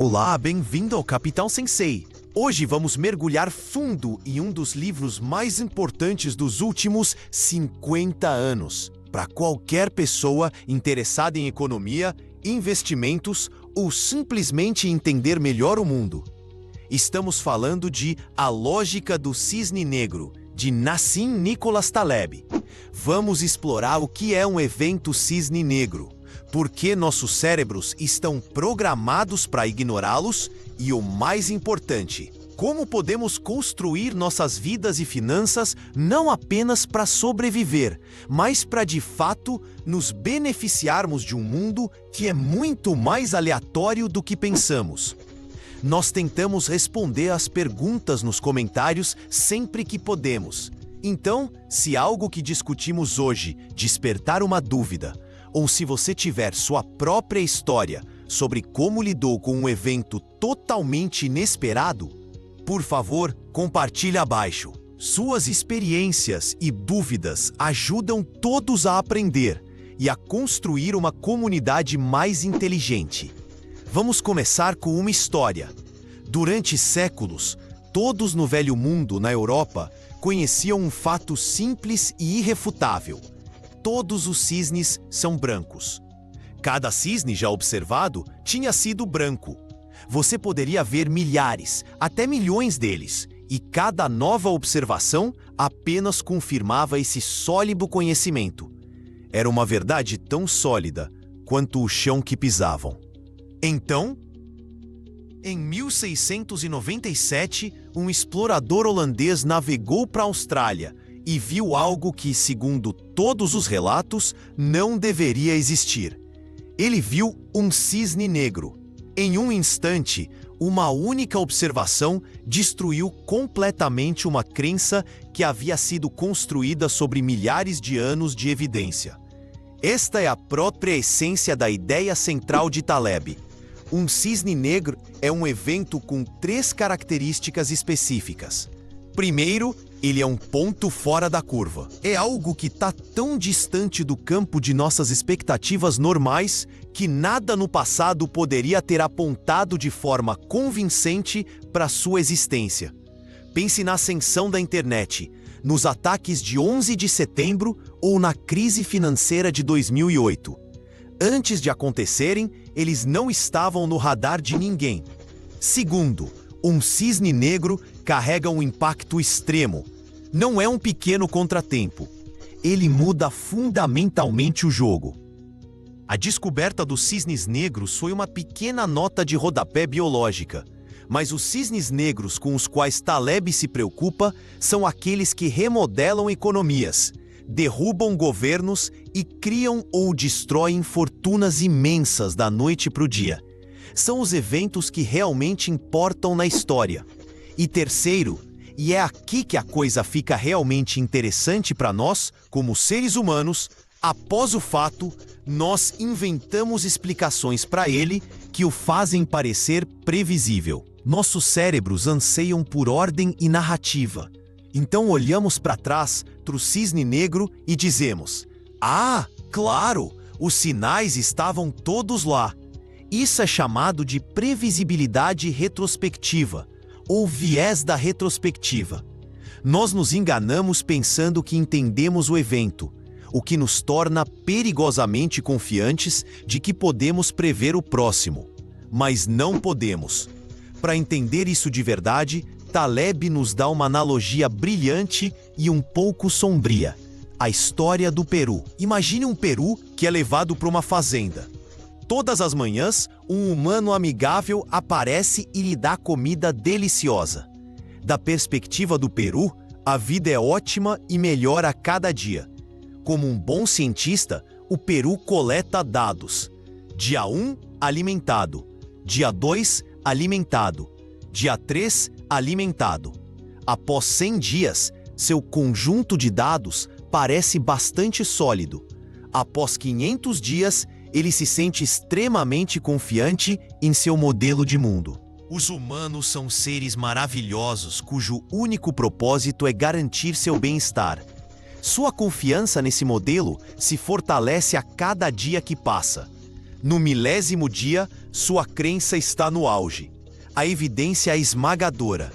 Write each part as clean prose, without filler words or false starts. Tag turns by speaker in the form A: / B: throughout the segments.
A: Olá, bem-vindo ao Capitão Sensei. Hoje vamos mergulhar fundo em um dos livros mais importantes dos últimos 50 anos. Para qualquer pessoa interessada em economia, investimentos ou simplesmente entender melhor o mundo. Estamos falando de A Lógica do Cisne Negro, de Nassim Nicholas Taleb. Vamos explorar o que é um evento cisne negro, por que nossos cérebros estão programados para ignorá-los e, o mais importante, como podemos construir nossas vidas e finanças não apenas para sobreviver, mas para de fato nos beneficiarmos de um mundo que é muito mais aleatório do que pensamos. Nós tentamos responder às perguntas nos comentários sempre que podemos. Então, se algo que discutimos hoje despertar uma dúvida, ou se você tiver sua própria história sobre como lidou com um evento totalmente inesperado, por favor, compartilhe abaixo. Suas experiências e dúvidas ajudam todos a aprender e a construir uma comunidade mais inteligente. Vamos começar com uma história. Durante séculos, todos no Velho Mundo, na Europa, conheciam um fato simples e irrefutável. Todos os cisnes são brancos. Cada cisne já observado tinha sido branco. Você poderia ver milhares, até milhões deles, e cada nova observação apenas confirmava esse sólido conhecimento. Era uma verdade tão sólida quanto o chão que pisavam. Então, em 1697, um explorador holandês navegou para a Austrália e viu algo que, segundo todos os relatos, não deveria existir. Ele viu um cisne negro. Em um instante, uma única observação destruiu completamente uma crença que havia sido construída sobre milhares de anos de evidência. Esta é a própria essência da ideia central de Taleb. Um cisne negro é um evento com 3 características específicas. Primeiro, ele é um ponto fora da curva. É algo que está tão distante do campo de nossas expectativas normais que nada no passado poderia ter apontado de forma convincente para sua existência. Pense na ascensão da internet, nos ataques de 11 de setembro ou na crise financeira de 2008. Antes de acontecerem, eles não estavam no radar de ninguém. Segundo, um cisne negro carrega um impacto extremo. Não é um pequeno contratempo. Ele muda fundamentalmente o jogo. A descoberta dos cisnes negros foi uma pequena nota de rodapé biológica, mas os cisnes negros com os quais Taleb se preocupa são aqueles que remodelam economias, derrubam governos e criam ou destroem fortunas imensas da noite para o dia. São os eventos que realmente importam na história. E terceiro, e é aqui que a coisa fica realmente interessante para nós, como seres humanos, após o fato, nós inventamos explicações para ele que o fazem parecer previsível. Nossos cérebros anseiam por ordem e narrativa. Então olhamos para trás para o cisne negro e dizemos: "Ah, claro, os sinais estavam todos lá." Isso é chamado de previsibilidade retrospectiva, ou viés da retrospectiva. Nós nos enganamos pensando que entendemos o evento, o que nos torna perigosamente confiantes de que podemos prever o próximo. Mas não podemos. Para entender isso de verdade, Taleb nos dá uma analogia brilhante e um pouco sombria. A história do peru. Imagine um peru que é levado para uma fazenda. Todas as manhãs, um humano amigável aparece e lhe dá comida deliciosa. Da perspectiva do peru, a vida é ótima e melhora a cada dia. Como um bom cientista, o peru coleta dados. Dia 1, alimentado. Dia 2, alimentado. Dia 3, alimentado. Após 100 dias, seu conjunto de dados parece bastante sólido. Após 500 dias, ele se sente extremamente confiante em seu modelo de mundo. Os humanos são seres maravilhosos cujo único propósito é garantir seu bem-estar. Sua confiança nesse modelo se fortalece a cada dia que passa. No 1000º dia, sua crença está no auge. A evidência é esmagadora.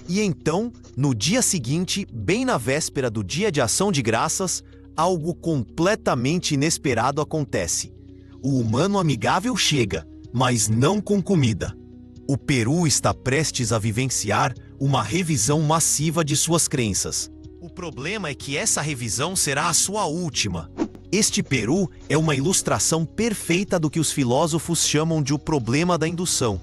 A: E então, no dia seguinte, bem na véspera do Dia de Ação de Graças, algo completamente inesperado acontece. O humano amigável chega, mas não com comida. O Peru está prestes a vivenciar uma revisão massiva de suas crenças. O problema é que essa revisão será a sua última. Este Peru é uma ilustração perfeita do que os filósofos chamam de o problema da indução.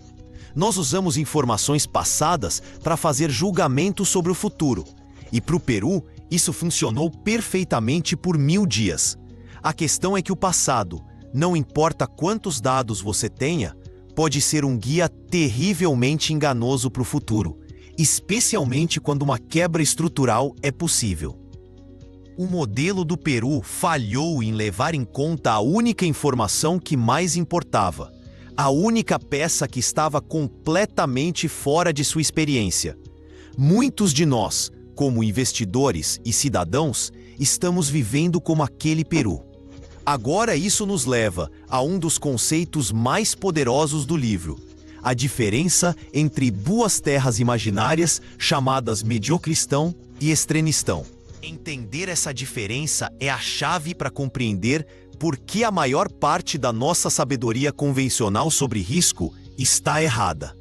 A: Nós usamos informações passadas para fazer julgamentos sobre o futuro. E para o Peru, isso funcionou perfeitamente por 1000 dias. A questão é que o passado, não importa quantos dados você tenha, pode ser um guia terrivelmente enganoso para o futuro, especialmente quando uma quebra estrutural é possível. O modelo do Peru falhou em levar em conta a única informação que mais importava, a única peça que estava completamente fora de sua experiência. Muitos de nós, como investidores e cidadãos, estamos vivendo como aquele Peru. Agora isso nos leva a um dos conceitos mais poderosos do livro, a diferença entre duas terras imaginárias chamadas mediocristão e extrenistão. Entender essa diferença é a chave para compreender por que a maior parte da nossa sabedoria convencional sobre risco está errada.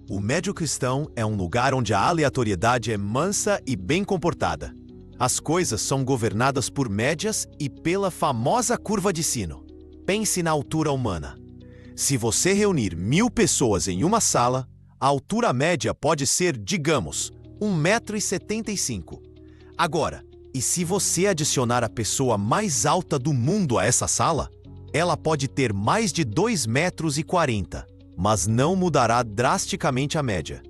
A: O mediocristão é um lugar onde a aleatoriedade é mansa e bem comportada. As coisas são governadas por médias e pela famosa curva de sino. Pense na altura humana. Se você reunir 1000 pessoas em uma sala, a altura média pode ser, digamos, 1,75 m. Agora, e se você adicionar a pessoa mais alta do mundo a essa sala, ela pode ter mais de 2,40 m, mas não mudará drasticamente a média.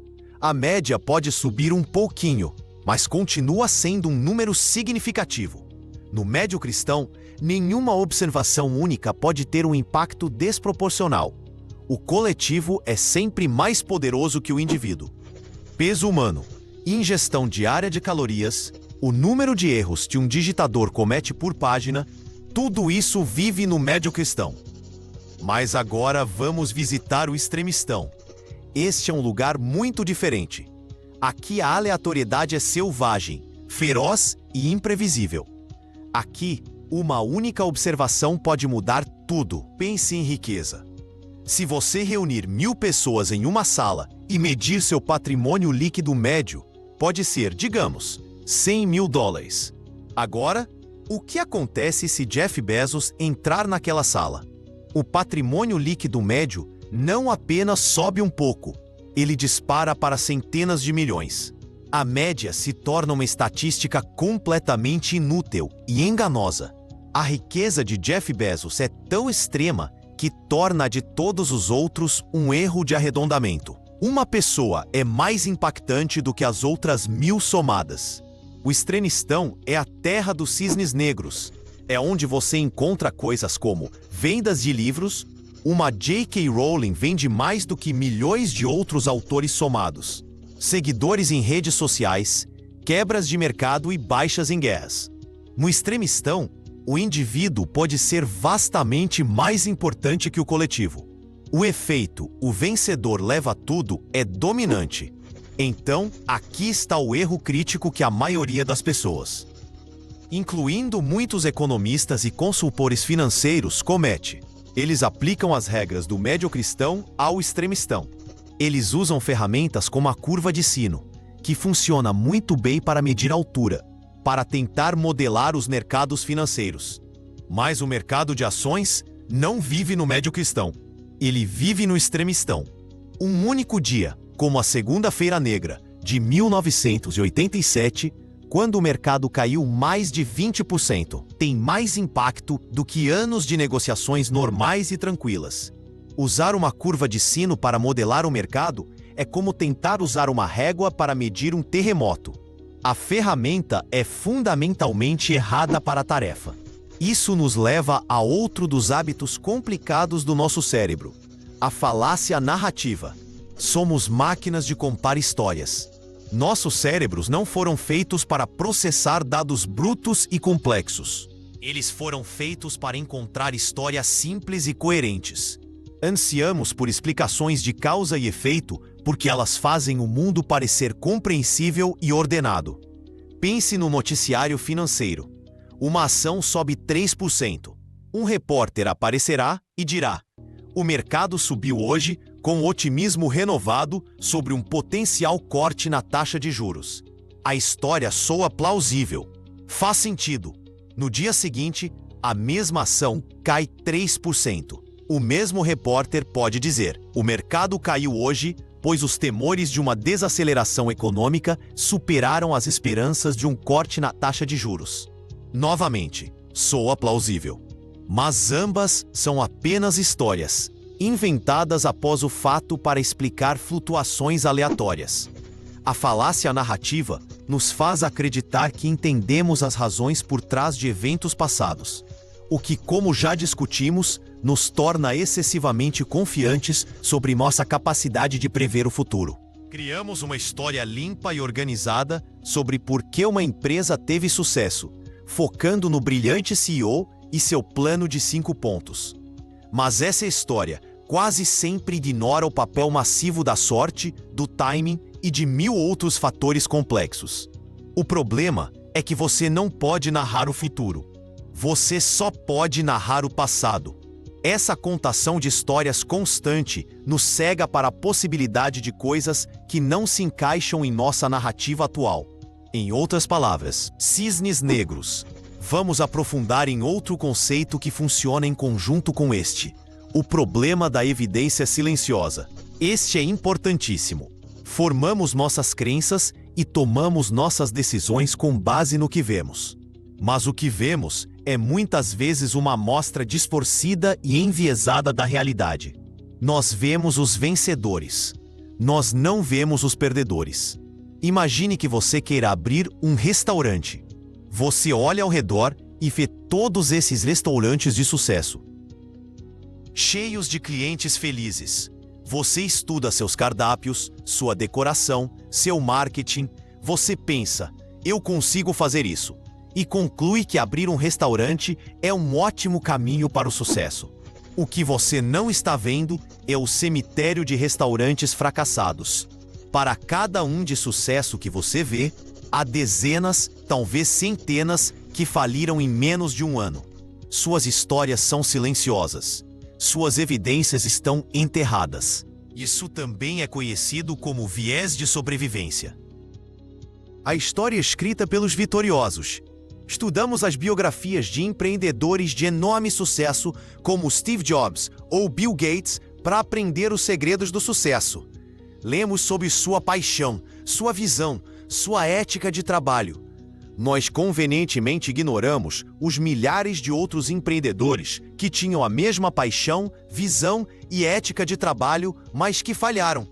A: A média pode subir um pouquinho, mas continua sendo um número significativo. No médio cristão, nenhuma observação única pode ter um impacto desproporcional. O coletivo é sempre mais poderoso que o indivíduo. Peso humano, ingestão diária de calorias, o número de erros que um digitador comete por página, tudo isso vive no médio cristão. Mas agora vamos visitar o extremistão. Este é um lugar muito diferente. Aqui a aleatoriedade é selvagem, feroz e imprevisível. Aqui, uma única observação pode mudar tudo. Pense em riqueza. Se você reunir 1000 pessoas em uma sala e medir seu patrimônio líquido médio, pode ser, digamos, $100 mil. Agora, o que acontece se Jeff Bezos entrar naquela sala? O patrimônio líquido médio não apenas sobe um pouco, ele dispara para centenas de milhões. A média se torna uma estatística completamente inútil e enganosa. A riqueza de Jeff Bezos é tão extrema que torna a de todos os outros um erro de arredondamento. Uma pessoa é mais impactante do que as outras 1000 somadas. O extremistão é a terra dos cisnes negros. É onde você encontra coisas como vendas de livros. Uma J.K. Rowling vende mais do que milhões de outros autores somados. Seguidores em redes sociais, quebras de mercado e baixas em guerras. No extremistão, o indivíduo pode ser vastamente mais importante que o coletivo. O efeito, o vencedor leva tudo, é dominante. Então, aqui está o erro crítico que a maioria das pessoas, incluindo muitos economistas e consultores financeiros, comete. Eles aplicam as regras do médio cristão ao extremistão. Eles usam ferramentas como a curva de sino, que funciona muito bem para medir a altura, para tentar modelar os mercados financeiros. Mas o mercado de ações não vive no médio cristão. Ele vive no extremistão. Um único dia, como a Segunda-feira Negra, de 1987, quando o mercado caiu mais de 20%, tem mais impacto do que anos de negociações normais e tranquilas. Usar uma curva de sino para modelar o mercado é como tentar usar uma régua para medir um terremoto. A ferramenta é fundamentalmente errada para a tarefa. Isso nos leva a outro dos hábitos complicados do nosso cérebro: a falácia narrativa. Somos máquinas de contar histórias. Nossos cérebros não foram feitos para processar dados brutos e complexos. Eles foram feitos para encontrar histórias simples e coerentes. Ansiamos por explicações de causa e efeito porque elas fazem o mundo parecer compreensível e ordenado. Pense no noticiário financeiro. Uma ação sobe 3%. Um repórter aparecerá e dirá: o mercado subiu hoje com otimismo renovado sobre um potencial corte na taxa de juros. A história soa plausível. Faz sentido. No dia seguinte, a mesma ação cai 3%. O mesmo repórter pode dizer: o mercado caiu hoje, pois os temores de uma desaceleração econômica superaram as esperanças de um corte na taxa de juros. Novamente, soa plausível. Mas ambas são apenas histórias, inventadas após o fato para explicar flutuações aleatórias. A falácia narrativa nos faz acreditar que entendemos as razões por trás de eventos passados, o que, como já discutimos, nos torna excessivamente confiantes sobre nossa capacidade de prever o futuro. Criamos uma história limpa e organizada sobre por que uma empresa teve sucesso, focando no brilhante CEO e seu plano de 5 pontos. Mas essa história quase sempre ignora o papel massivo da sorte, do timing e de 1000 outros fatores complexos. O problema é que você não pode narrar o futuro. Você só pode narrar o passado. Essa contação de histórias constante nos cega para a possibilidade de coisas que não se encaixam em nossa narrativa atual. Em outras palavras, cisnes negros. Vamos aprofundar em outro conceito que funciona em conjunto com este: o problema da evidência silenciosa. Este é importantíssimo. Formamos nossas crenças e tomamos nossas decisões com base no que vemos. Mas o que vemos é muitas vezes uma amostra distorcida e enviesada da realidade. Nós vemos os vencedores. Nós não vemos os perdedores. Imagine que você queira abrir um restaurante. Você olha ao redor e vê todos esses restaurantes de sucesso, cheios de clientes felizes. Você estuda seus cardápios, sua decoração, seu marketing. Você pensa: eu consigo fazer isso. E conclui que abrir um restaurante é um ótimo caminho para o sucesso. O que você não está vendo é o cemitério de restaurantes fracassados. Para cada um de sucesso que você vê, há dezenas, talvez centenas, que faliram em menos de um ano. Suas histórias são silenciosas. Suas evidências estão enterradas. Isso também é conhecido como viés de sobrevivência. A história é escrita pelos vitoriosos. Estudamos as biografias de empreendedores de enorme sucesso como Steve Jobs ou Bill Gates para aprender os segredos do sucesso. Lemos sobre sua paixão, sua visão, sua ética de trabalho. Nós convenientemente ignoramos os milhares de outros empreendedores que tinham a mesma paixão, visão e ética de trabalho, mas que falharam.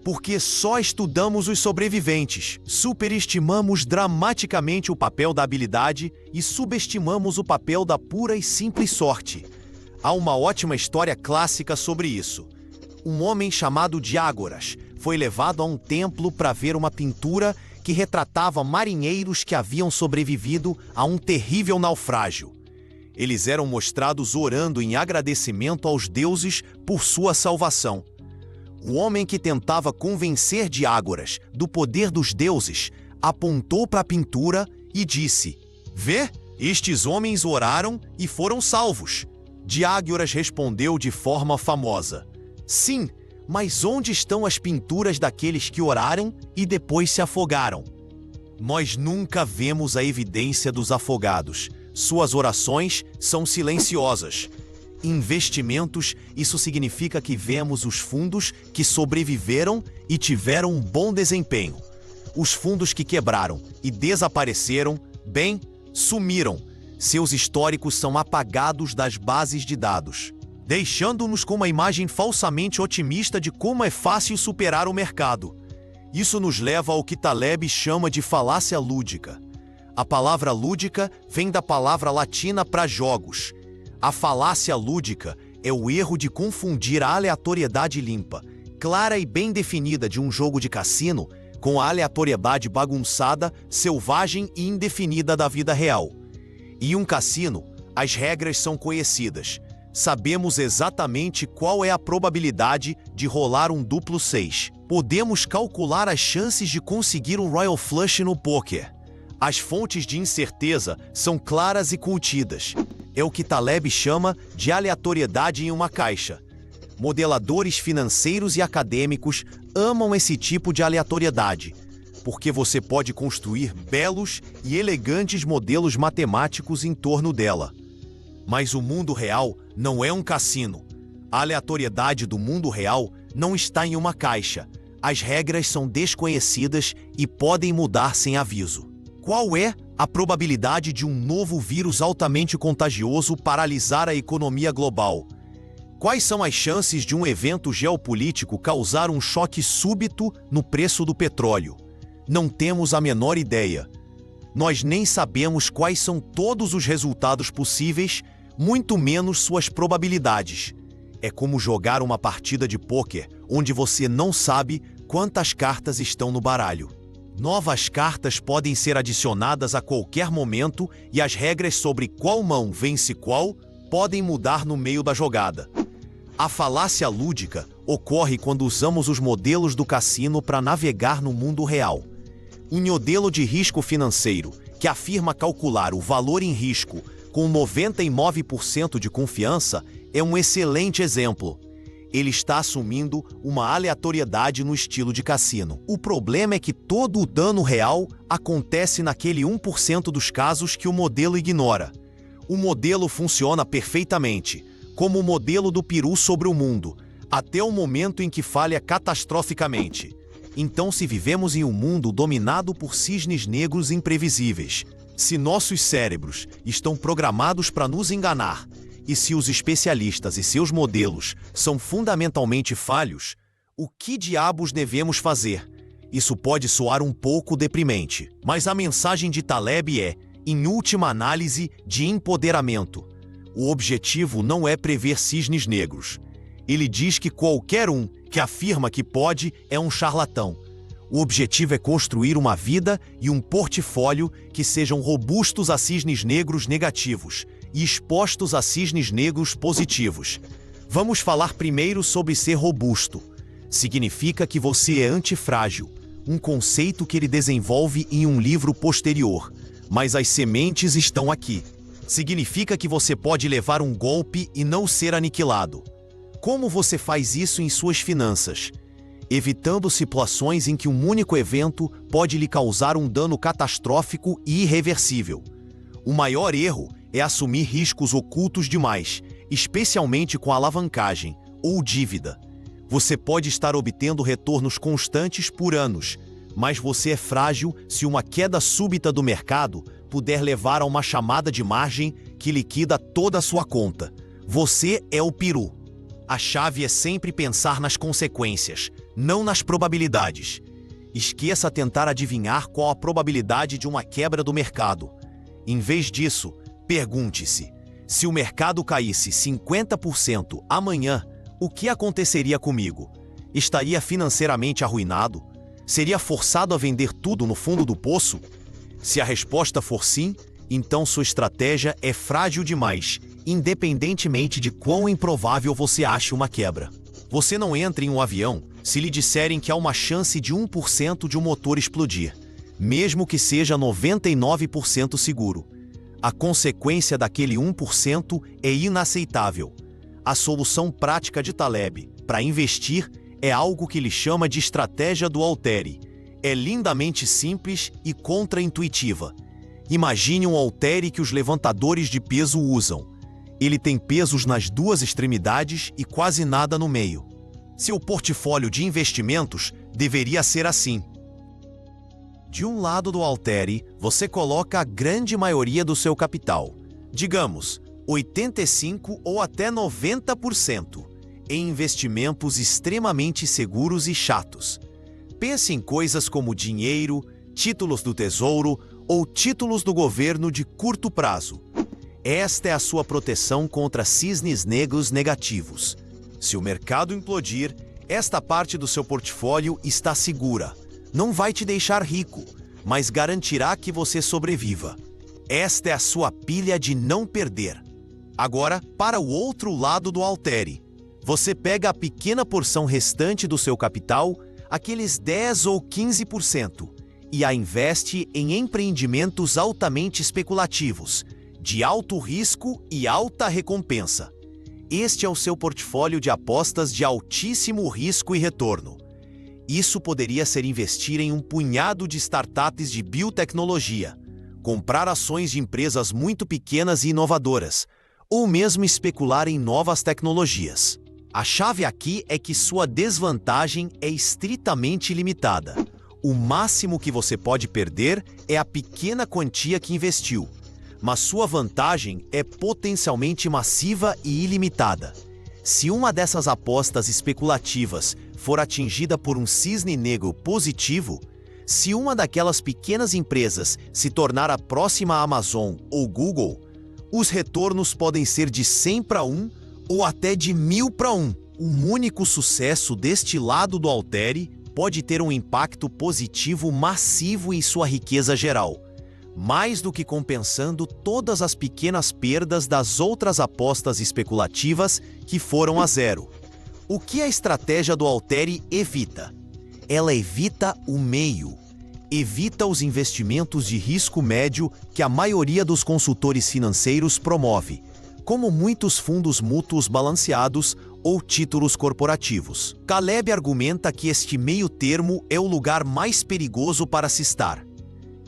A: Porque só estudamos os sobreviventes, superestimamos dramaticamente o papel da habilidade e subestimamos o papel da pura e simples sorte. Há uma ótima história clássica sobre isso. Um homem chamado Diágoras foi levado a um templo para ver uma pintura que retratava marinheiros que haviam sobrevivido a um terrível naufrágio. Eles eram mostrados orando em agradecimento aos deuses por sua salvação. O homem que tentava convencer Diágoras do poder dos deuses apontou para a pintura e disse: "Vê, estes homens oraram e foram salvos." Diágoras respondeu de forma famosa: "Sim, mas onde estão as pinturas daqueles que oraram e depois se afogaram?" Nós nunca vemos a evidência dos afogados. Suas orações são silenciosas. Investimentos, isso significa que vemos os fundos que sobreviveram e tiveram um bom desempenho. Os fundos que quebraram e desapareceram, bem, sumiram. Seus históricos são apagados das bases de dados, deixando-nos com uma imagem falsamente otimista de como é fácil superar o mercado. Isso nos leva ao que Taleb chama de falácia lúdica. A palavra lúdica vem da palavra latina para jogos. A falácia lúdica é o erro de confundir a aleatoriedade limpa, clara e bem definida de um jogo de cassino com a aleatoriedade bagunçada, selvagem e indefinida da vida real. Em um cassino, as regras são conhecidas. Sabemos exatamente qual é a probabilidade de rolar um duplo 6. Podemos calcular as chances de conseguir um Royal Flush no poker. As fontes de incerteza são claras e contidas. É o que Taleb chama de aleatoriedade em uma caixa. Modeladores financeiros e acadêmicos amam esse tipo de aleatoriedade, porque você pode construir belos e elegantes modelos matemáticos em torno dela. Mas o mundo real não é um cassino. A aleatoriedade do mundo real não está em uma caixa. As regras são desconhecidas e podem mudar sem aviso. Qual é a probabilidade de um novo vírus altamente contagioso paralisar a economia global? Quais são as chances de um evento geopolítico causar um choque súbito no preço do petróleo? Não temos a menor ideia. Nós nem sabemos quais são todos os resultados possíveis, muito menos suas probabilidades. É como jogar uma partida de pôquer onde você não sabe quantas cartas estão no baralho. Novas cartas podem ser adicionadas a qualquer momento e as regras sobre qual mão vence qual podem mudar no meio da jogada. A falácia lúdica ocorre quando usamos os modelos do cassino para navegar no mundo real. Um modelo de risco financeiro, que afirma calcular o valor em risco com 99% de confiança, é um excelente exemplo. Ele está assumindo uma aleatoriedade no estilo de cassino. O problema é que todo o dano real acontece naquele 1% dos casos que o modelo ignora. O modelo funciona perfeitamente, como o modelo do peru sobre o mundo, até o momento em que falha catastroficamente. Então, se vivemos em um mundo dominado por cisnes negros imprevisíveis, se nossos cérebros estão programados para nos enganar, e se os especialistas e seus modelos são fundamentalmente falhos, o que diabos devemos fazer? Isso pode soar um pouco deprimente, mas a mensagem de Taleb é, em última análise, de empoderamento. O objetivo não é prever cisnes negros. Ele diz que qualquer um que afirma que pode é um charlatão. O objetivo é construir uma vida e um portfólio que sejam robustos a cisnes negros negativos e expostos a cisnes negros positivos. Vamos falar primeiro sobre ser robusto. Significa que você é antifrágil, um conceito que ele desenvolve em um livro posterior, mas as sementes estão aqui. Significa que você pode levar um golpe e não ser aniquilado. Como você faz isso em suas finanças? Evitando situações em que um único evento pode lhe causar um dano catastrófico e irreversível. O maior erro é assumir riscos ocultos demais, especialmente com alavancagem ou dívida. Você pode estar obtendo retornos constantes por anos, mas você é frágil se uma queda súbita do mercado puder levar a uma chamada de margem que liquida toda a sua conta. Você é o peru. A chave é sempre pensar nas consequências, não nas probabilidades. Esqueça tentar adivinhar qual a probabilidade de uma quebra do mercado. Em vez disso, pergunte-se: se o mercado caísse 50% amanhã, o que aconteceria comigo? Estaria financeiramente arruinado? Seria forçado a vender tudo no fundo do poço? Se a resposta for sim, então sua estratégia é frágil demais, independentemente de quão improvável você ache uma quebra. Você não entra em um avião se lhe disserem que há uma chance de 1% de um motor explodir, mesmo que seja 99% seguro. A consequência daquele 1% é inaceitável. A solução prática de Taleb para investir é algo que ele chama de estratégia do haltere. É lindamente simples e contraintuitiva. Imagine um haltere que os levantadores de peso usam. Ele tem pesos nas duas extremidades e quase nada no meio. Seu portfólio de investimentos deveria ser assim. De um lado do haltere, você coloca a grande maioria do seu capital, digamos, 85% ou até 90%, em investimentos extremamente seguros e chatos. Pense em coisas como dinheiro, títulos do tesouro ou títulos do governo de curto prazo. Esta é a sua proteção contra cisnes negros negativos. Se o mercado implodir, esta parte do seu portfólio está segura. Não vai te deixar rico, mas garantirá que você sobreviva. Esta é a sua pilha de não perder. Agora, para o outro lado do haltere. Você pega a pequena porção restante do seu capital, aqueles 10 ou 15%, e a investe em empreendimentos altamente especulativos, de alto risco e alta recompensa. Este é o seu portfólio de apostas de altíssimo risco e retorno. Isso poderia ser investir em um punhado de startups de biotecnologia, comprar ações de empresas muito pequenas e inovadoras, ou mesmo especular em novas tecnologias. A chave aqui é que sua desvantagem é estritamente limitada. O máximo que você pode perder é a pequena quantia que investiu, mas sua vantagem é potencialmente massiva e ilimitada. Se uma dessas apostas especulativas for atingida por um cisne negro positivo, se uma daquelas pequenas empresas se tornar a próxima Amazon ou Google, os retornos podem ser de 100 para 1 ou até de 1000 para 1. Um único sucesso deste lado do haltere pode ter um impacto positivo massivo em sua riqueza geral, mais do que compensando todas as pequenas perdas das outras apostas especulativas que foram a zero. O que a estratégia do haltere evita? Ela evita o meio. Evita os investimentos de risco médio que a maioria dos consultores financeiros promove, como muitos fundos mútuos balanceados ou títulos corporativos. Caleb argumenta que este meio termo é o lugar mais perigoso para se estar.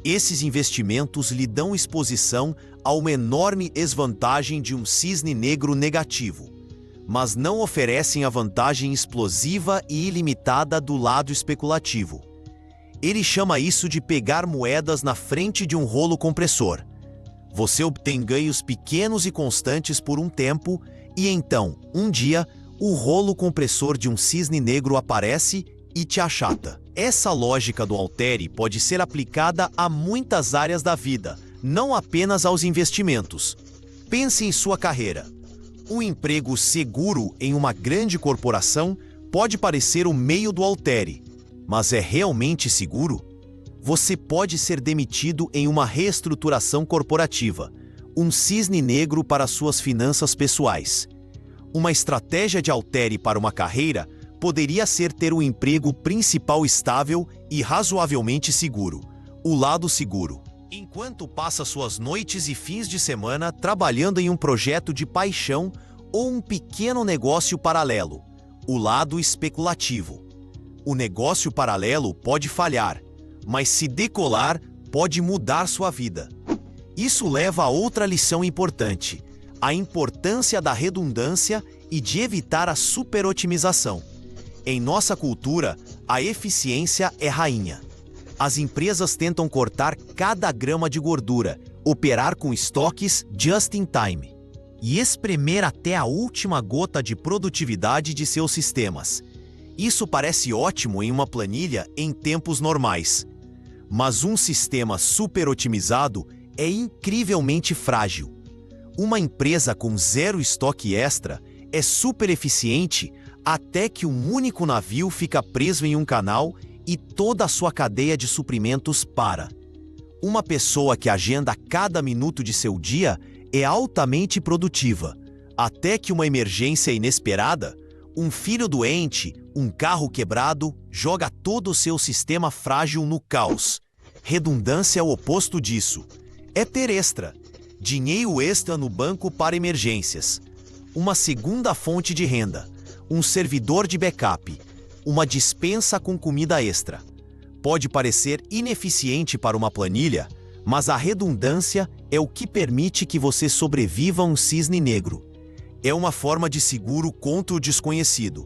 A: Esses investimentos lhe dão exposição a uma enorme desvantagem de um cisne negro negativo, mas não oferecem a vantagem explosiva e ilimitada do lado especulativo. Ele chama isso de pegar moedas na frente de um rolo compressor. Você obtém ganhos pequenos e constantes por um tempo, e então, um dia, o rolo compressor de um cisne negro aparece e te achata. Essa lógica do haltere pode ser aplicada a muitas áreas da vida, não apenas aos investimentos. Pense em sua carreira. Um emprego seguro em uma grande corporação pode parecer o meio do haltere, mas é realmente seguro? Você pode ser demitido em uma reestruturação corporativa, um cisne negro para suas finanças pessoais. Uma estratégia de haltere para uma carreira poderia ser ter um emprego principal estável e razoavelmente seguro, o lado seguro. Enquanto passa suas noites e fins de semana trabalhando em um projeto de paixão ou um pequeno negócio paralelo, o lado especulativo. O negócio paralelo pode falhar, mas se decolar, pode mudar sua vida. Isso leva a outra lição importante: a importância da redundância e de evitar a superotimização. Em nossa cultura, a eficiência é rainha. As empresas tentam cortar cada grama de gordura, operar com estoques just in time e espremer até a última gota de produtividade de seus sistemas. Isso parece ótimo em uma planilha em tempos normais, mas um sistema superotimizado é incrivelmente frágil. Uma empresa com zero estoque extra é super eficiente até que um único navio fica preso em um canal e toda a sua cadeia de suprimentos para. Uma pessoa que agenda cada minuto de seu dia é altamente produtiva, até que uma emergência inesperada, um filho doente, um carro quebrado, joga todo o seu sistema frágil no caos. Redundância é o oposto disso. É ter extra. Dinheiro extra no banco para emergências. Uma segunda fonte de renda. Um servidor de backup, uma despensa com comida extra. Pode parecer ineficiente para uma planilha, mas a redundância é o que permite que você sobreviva a um cisne negro. É uma forma de seguro contra o desconhecido.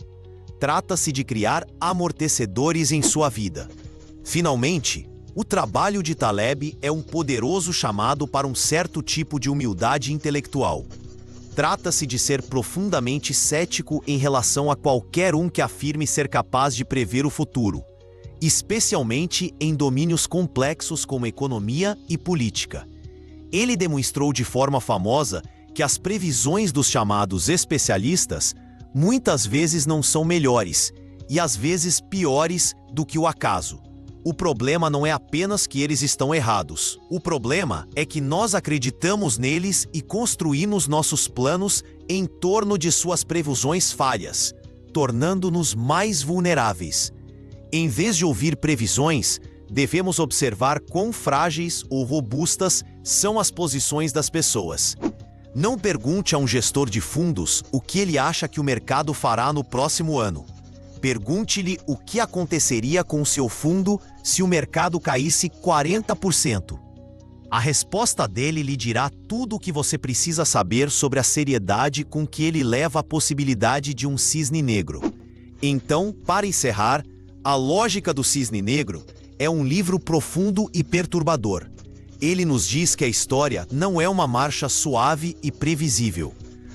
A: Trata-se de criar amortecedores em sua vida. Finalmente, o trabalho de Taleb é um poderoso chamado para um certo tipo de humildade intelectual. Trata-se de ser profundamente cético em relação a qualquer um que afirme ser capaz de prever o futuro, especialmente em domínios complexos como economia e política. Ele demonstrou de forma famosa que as previsões dos chamados especialistas muitas vezes não são melhores e às vezes piores do que o acaso. O problema não é apenas que eles estão errados. O problema é que nós acreditamos neles e construímos nossos planos em torno de suas previsões falhas, tornando-nos mais vulneráveis. Em vez de ouvir previsões, devemos observar quão frágeis ou robustas são as posições das pessoas. Não pergunte a um gestor de fundos o que ele acha que o mercado fará no próximo ano. Pergunte-lhe o que aconteceria com o seu fundo se o mercado caísse 40%. A resposta dele lhe dirá tudo o que você precisa saber sobre a seriedade com que ele leva a possibilidade de um cisne negro. Então, para encerrar, A Lógica do Cisne Negro é um livro profundo e perturbador. Ele nos diz que a história não é uma marcha suave e previsível,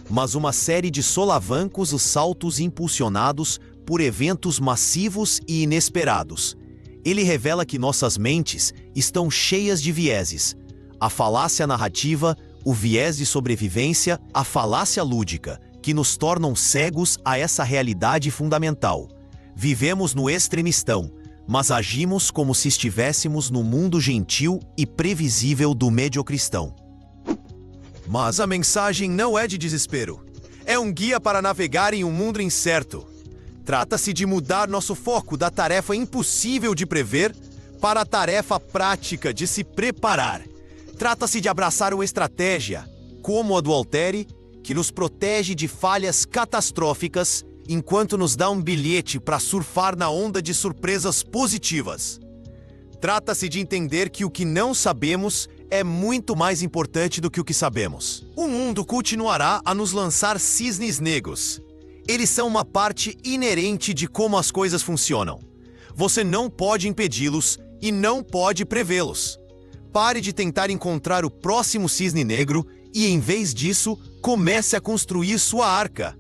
A: mas uma série de solavancos e saltos impulsionados por eventos massivos e inesperados. Ele revela que nossas mentes estão cheias de vieses: a falácia narrativa, o viés de sobrevivência, a falácia lúdica, que nos tornam cegos a essa realidade fundamental. Vivemos no extremistão, mas agimos como se estivéssemos no mundo gentil e previsível do mediocristão. Mas a mensagem não é de desespero. É um guia para navegar em um mundo incerto. Trata-se de mudar nosso foco da tarefa impossível de prever para a tarefa prática de se preparar. Trata-se de abraçar uma estratégia, como a do Altair, que nos protege de falhas catastróficas, enquanto nos dá um bilhete para surfar na onda de surpresas positivas. Trata-se de entender que o que não sabemos é muito mais importante do que o que sabemos. O mundo continuará a nos lançar cisnes negros. Eles são uma parte inerente de como as coisas funcionam. Você não pode impedi-los e não pode prevê-los. Pare de tentar encontrar o próximo cisne negro e, em vez disso, comece a construir sua arca.